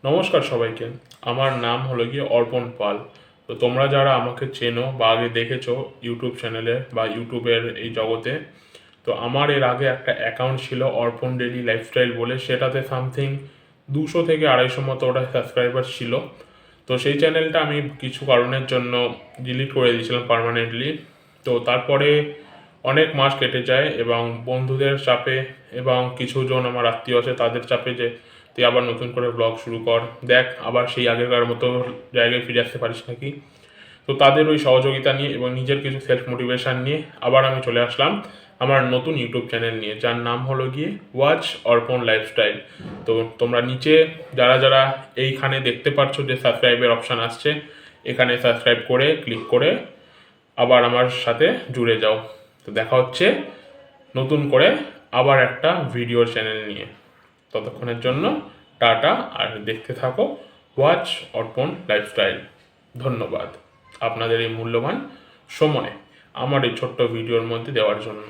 নমস্কার সবাইকে। আমার নাম হলো গিয়ে অর্পণ পাল। তো তোমরা যারা আমাকে চেনো বা আগে দেখেছো ইউটিউব চ্যানেলে বা ইউটিউবের এই জগতে, তো আমার এর আগে একটা অ্যাকাউন্ট ছিল অর্পণ ডেইলি লাইফস্টাইল বলে, সেটাতে সামথিং 200 থেকে 250 মতো ওটা সাবস্ক্রাইবার ছিল। তো সেই চ্যানেলটা আমি কিছু কারণের জন্য ডিলিট করে দিয়েছিলাম পার্মানেন্টলি। তো তারপরে অনেক মাস কেটে যায় এবং বন্ধুদের চাপে এবং কিছুজন আমার আত্মীয় আছে তাদের চাপে যে তুই আবার নতুন করে ব্লগ শুরু কর, দেখ আবার সেই আগেকার মতো জায়গায় ফিরে আসতে পারিস নাকি। তো তাদের ওই সহযোগিতা নিয়ে এবং নিজের কিছু সেলফ মোটিভেশন নিয়ে আবার আমি চলে আসলাম আমার নতুন ইউটিউব চ্যানেল নিয়ে, যার নাম হলো গিয়ে ওয়াচ অর্পণ লাইফস্টাইল। তো তোমরা নিচে যারা যারা এইখানে দেখতে পাচ্ছ যে সাবস্ক্রাইবের অপশান আসছে, এখানে সাবস্ক্রাইব করে ক্লিক করে আবার আমার সাথে জুড়ে যাও। তো দেখা হচ্ছে নতুন করে আবার একটা ভিডিও চ্যানেল নিয়ে। ততক্ষণের জন্য টাটা, আর দেখতে থাকো ওয়াচ অর্পণ লাইফস্টাইল। ধন্যবাদ আপনাদের এই মূল্যবান সময় আমার এই ছোট্ট ভিডিওর মধ্যে দেওয়ার জন্য।